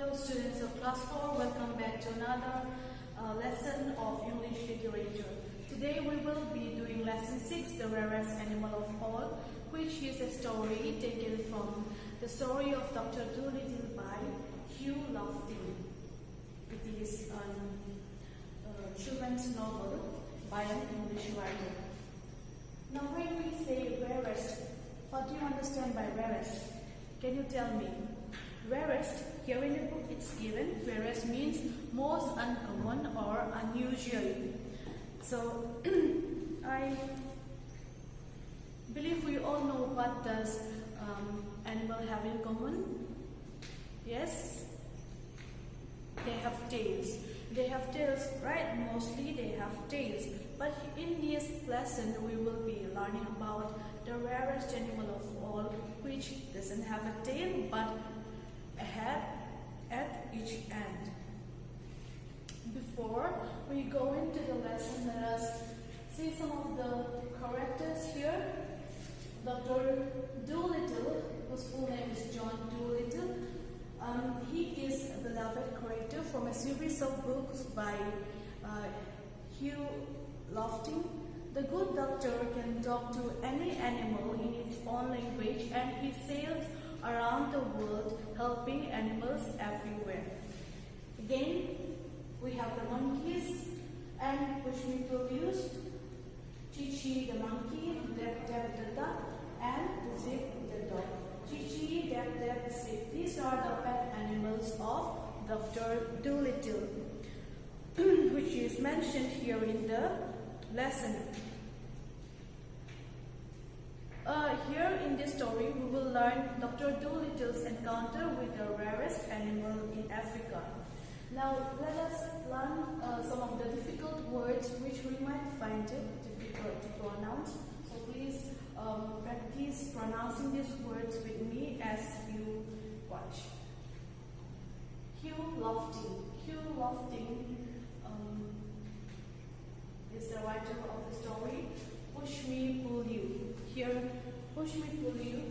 Hello students of class 4, welcome back to another lesson of English literature. Today we will be doing lesson 6, The Rarest Animal of All, which is a story taken from the story of Dr. Dolittle by Hugh Lofting. It is a children's novel by an English writer. Now when we say rarest, what do you understand by rarest? Can you tell me? Rarest, here in the book it's given, rarest means most uncommon or unusual. So, I believe we all know what does animal have in common. Yes? They have tails. They have tails, right? Mostly they have tails. But in this lesson we will be learning about the rarest animal of all, which doesn't have a tail but a head at each end. Before we go into the lesson, let us see some of the characters here. Dr. Dolittle, whose full name is John Dolittle, he is a beloved character from a series of books by Hugh Lofting. The good doctor can talk to any animal in its own language, and he sails around the world helping animals everywhere. Again, we have the monkeys and which we produce Chichi the monkey, Deb the duck, and Zip the dog. Chichi, Deb, Zip. These are the pet animals of Dr. Dolittle, which is mentioned here in the lesson. Here in this story, we will learn Dr. Dolittle's encounter with the rarest animal in Africa. Now, let us learn some of the difficult words which we might find it difficult to pronounce. So please practice pronouncing these words with me as you watch. Hugh Lofting. Hugh Lofting is the writer of the story. Push me, pull you. Here, push me, pull you.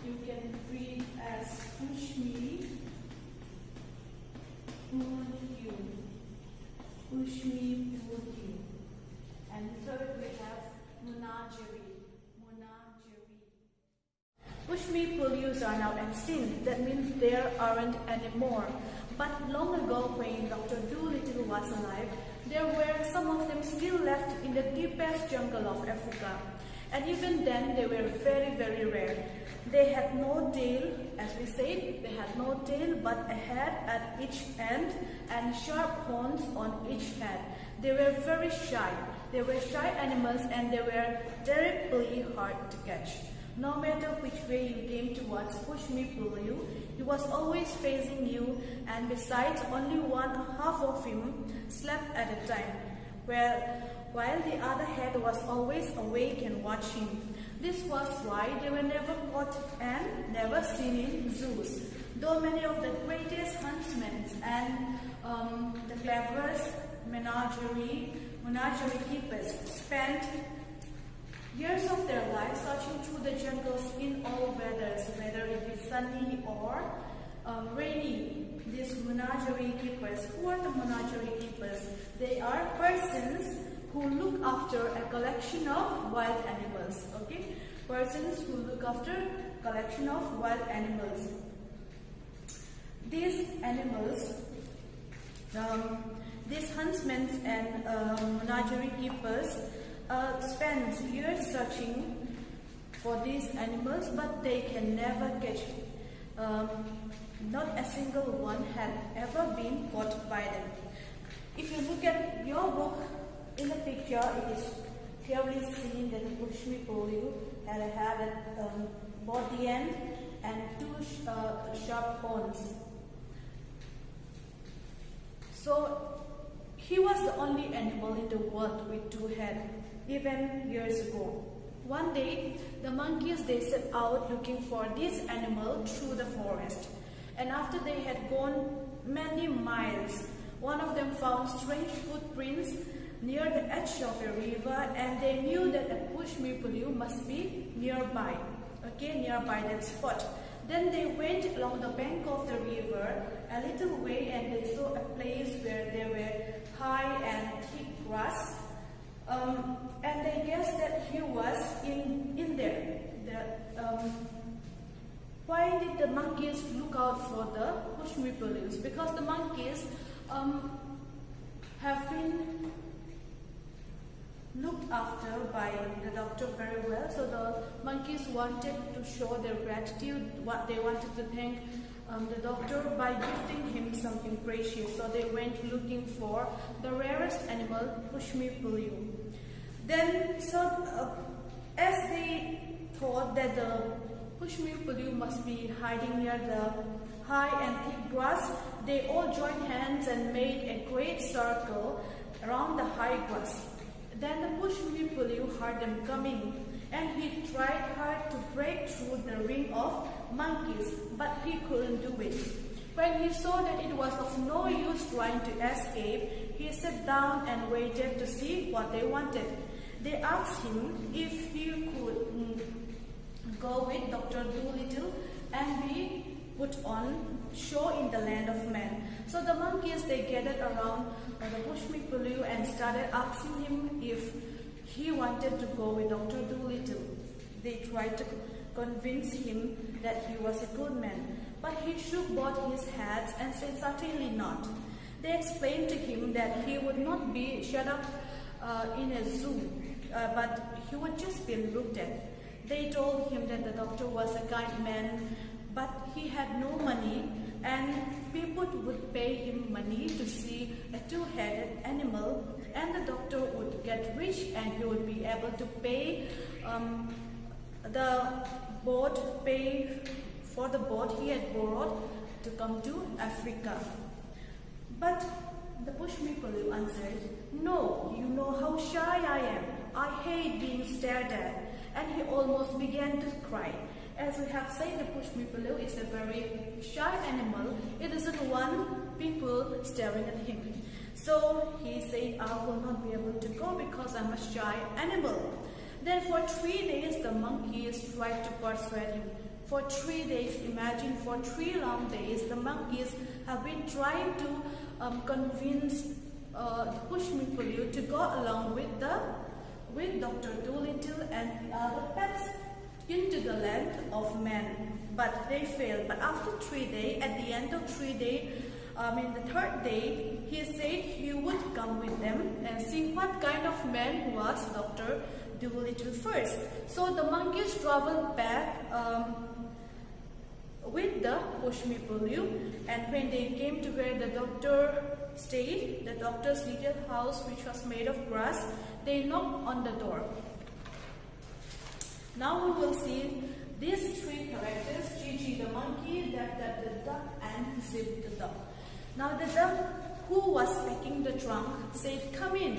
You can read as push me, pull you. Push me, pull you. And third, we have menagerie. Push me, pull yous are now extinct. That means there aren't any more. But long ago, when Dr. Dolittle was alive, there were some of them still left in the deepest jungle of Africa. And even then, they were very, very rare. They had no tail, as we said, they had no tail but a head at each end and sharp horns on each head. They were very shy. They were shy animals and they were terribly hard to catch. No matter which way you came towards push me, pull you, he was always facing you, and besides, only one half of him slept at a time, while the other head was always awake and watching. This was why they were never caught and never seen in zoos, though many of the greatest huntsmen and the cleverest menagerie keepers spent years of their lives searching through the jungles in all weathers, whether it be sunny or rainy. These menagerie keepers, who are the menagerie keepers? They are persons who look after a collection of wild animals. Okay, persons who look after a collection of wild animals. These animals, these huntsmen and menagerie keepers spend years searching for these animals, but they can never catch not a single one had ever been caught by them. If you look at your book, in the picture it is clearly seen that the push me, pull you had a head at both the end and two sharp horns. So he was the only animal in the world with two heads, even years ago. One day, the monkeys they set out looking for this animal through the forest. And after they had gone many miles, one of them found strange footprints near the edge of a river, and they knew that a push me pull you must be nearby. Okay, nearby that spot. Then they went along the bank of the river a little way, and they saw a place where there were high and thick grass. And they guessed that he was in there. Why did the monkeys look out for the pushmi-pullus? Because the monkeys have been looked after by the doctor very well. So the monkeys wanted to show their gratitude. What they wanted to thank the doctor by gifting him something precious. So they went looking for the rarest animal, pushmi-pullu. Then, as they thought that the pushmi-pullu must be hiding near the high and thick grass, they all joined hands and made a great circle around the high grass. Then the pushmi-pullu heard them coming, and he tried hard to break through the ring of monkeys, but he couldn't do it. When he saw that it was of no use trying to escape, he sat down and waited to see what they wanted. They asked him if he could go with Dr. Dolittle and be put on show in the land of men. So the monkeys, they gathered around the pushmi-pullu and started asking him if he wanted to go with Dr. Dolittle. They tried to convince him that he was a good man, but he shook both his heads and said certainly not. They explained to him that he would not be shut up in a zoo, but he would just be looked at. They told him that the doctor was a kind man, but he had no money, and people would pay him money to see a two-headed animal, and the doctor would get rich and he would be able to pay for the boat he had borrowed to come to Africa. But the pushmi-pullu answered, "No, you know how shy I am. I hate being stared at." And he almost began to cry. As we have said, the pushmi-pullu is a very shy animal. It doesn't want people staring at him. So he said, "I will not be able to go because I'm a shy animal." Then for 3 days, the monkeys tried to persuade him. For 3 days, imagine, for 3 long days, the monkeys have been trying to convince the pushmi-pullu to go along with Dr. Dolittle and the other pets into the land of men. But they failed. But after 3 days, at the end of 3 days, the third day, he said he would come with them and see what kind of man was Dr. Dolittle first. So the monkeys traveled back with the pushmi-pullu, and when they came to where the doctor stayed, the doctor's little house, which was made of grass, they knocked on the door. Now we will see these 3 characters: Gigi the monkey, Dab the duck, and Zip the dog. Now the duck, who was packing the trunk, said, "Come in."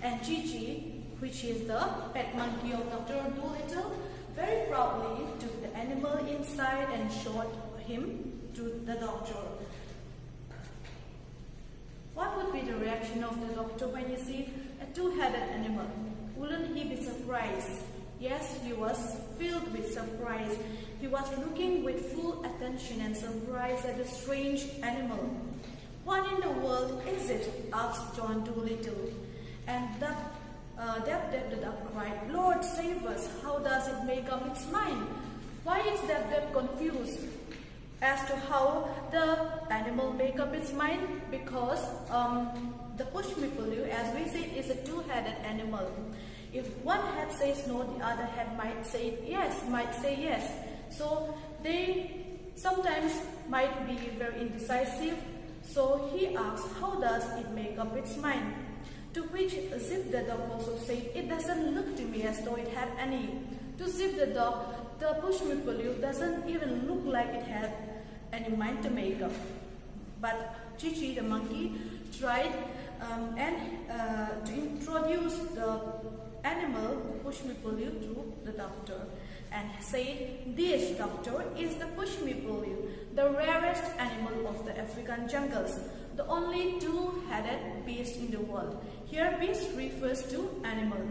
And Gigi, which is the pet monkey of Dr. Dolittle, very proudly took the animal inside and showed him to the doctor. What would be the reaction of the doctor when he sees a two-headed animal? Wouldn't he be surprised? Yes, he was filled with surprise. He was looking with full attention and surprise at the strange animal. "What in the world is it?" asked John Dolittle. And Dab the duck cried, "Lord, save us! How does it make up its mind?" Why is Dab confused as to how the animal make up its mind? Because the pushmi-pullu, as we say, is a two-headed animal. If one head says no, the other head might say yes. So they sometimes might be very indecisive. So he asked, "How does it make up its mind?" To which Zip the dog also said, "It doesn't look to me as though it had any." To Zip the dog, the pushmi-pullu doesn't even look like it had any mind to make up. But Gigi the monkey tried to introduce the animal pushmi-pullu to the doctor and said, "This, doctor, is the pushmi-pullu, the rarest animal of the African jungles, the only two-headed beast in the world." Here beast refers to animal.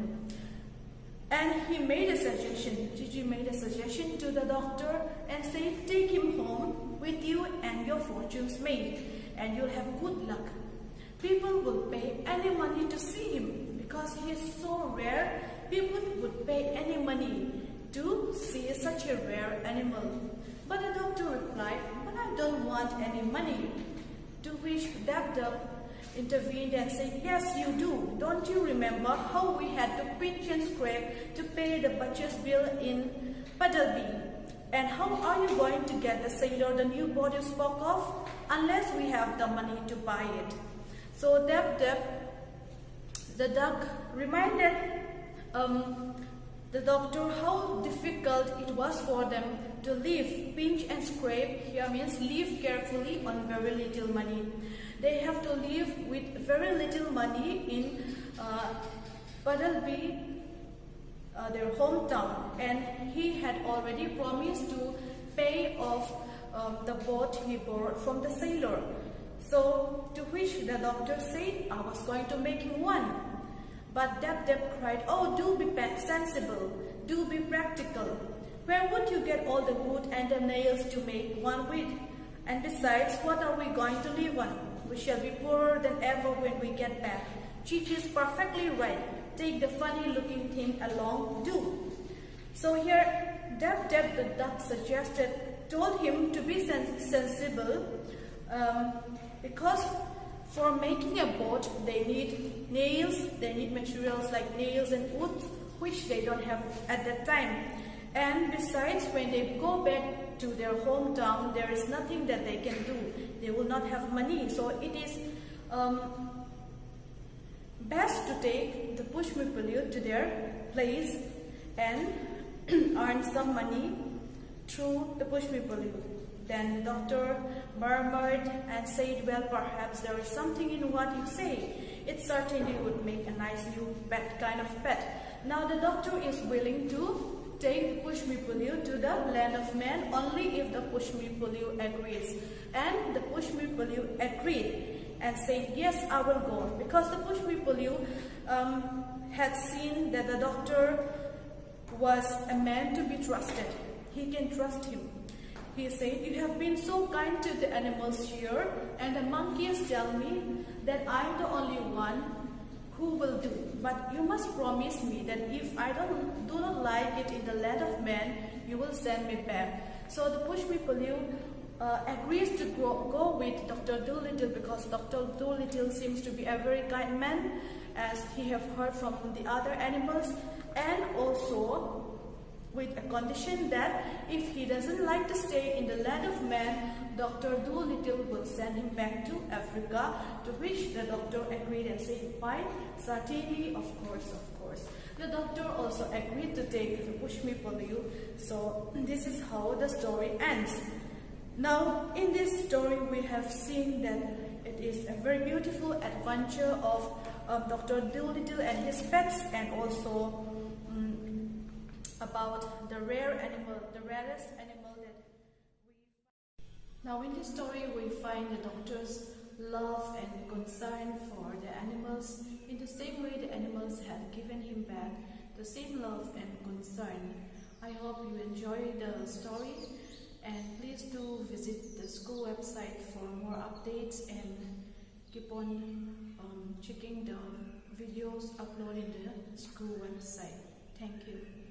And he made a suggestion, Gigi made a suggestion to the doctor and said, take him home with you and your fortune's made, and you'll have good luck. People will pay any money to see him because he is so rare. People would pay any money to see such a rare animal. But the doctor replied, but I don't want any money. To which Dab intervened and said, yes, you do. Don't you remember how we had to pinch and scrape to pay the butcher's bill in Puddleby? And how are you going to get the sailor the new boat you spoke of unless we have the money to buy it? So Dab, the duck, reminded the doctor how difficult it was for them to live. Pinch and scrape here means live carefully on very little money. They have to live with very little money in Puddleby, their hometown, and he had already promised to pay off the boat he borrowed from the sailor. So to which the doctor said, I was going to make him one. But Dab cried, oh, do be sensible, do be practical. Where would you get all the wood and the nails to make one with? And besides, what are we going to live on? We shall be poorer than ever when we get back. Chichi is perfectly right. Take the funny-looking thing along, do. So here, Dab the duck told him to be sensible, because for making a boat, they need nails, they need materials like nails and wood, which they don't have at that time. And besides, when they go back to their hometown, there is nothing that they can do. They will not have money. So it is best to take the Pushmipulyu to their place and earn some money through the Pushmipulyu. Then the doctor murmured and said, well, perhaps there is something in what you say. It certainly would make a nice new pet, kind of pet. Now the doctor is willing to take the Pushmipulyu to the land of men only if the Pushmipulyu agrees. And the Pushmipulyu agreed and said, yes, I will go. Because the Pushmipulyu had seen that the doctor was a man to be trusted. He can trust him. He said, you have been so kind to the animals here, and the monkeys tell me that I am the only one who will do. But you must promise me that if I do not like it in the land of men, you will send me back. So the Pushmipulyu agrees to go with Dr. Dolittle, because Dr. Dolittle seems to be a very kind man, as he have heard from the other animals, and also with a condition that if he doesn't like to stay in the land of man, Dr. Dolittle will send him back to Africa, to which the doctor agreed and said, fine, certainly, of course. The doctor also agreed to take the Pushmipulyu. So this is how the story ends. Now, in this story, we have seen that it is a very beautiful adventure of Dr. Dolittle and his pets, and also about the rare animal, the rarest animal that we. Now, in this story, we find the doctor's love and concern for the animals. In the same way, the animals have given him back the same love and concern. I hope you enjoy the story, and please do visit the school website for more updates, and keep on checking the videos uploaded in the school website. Thank you.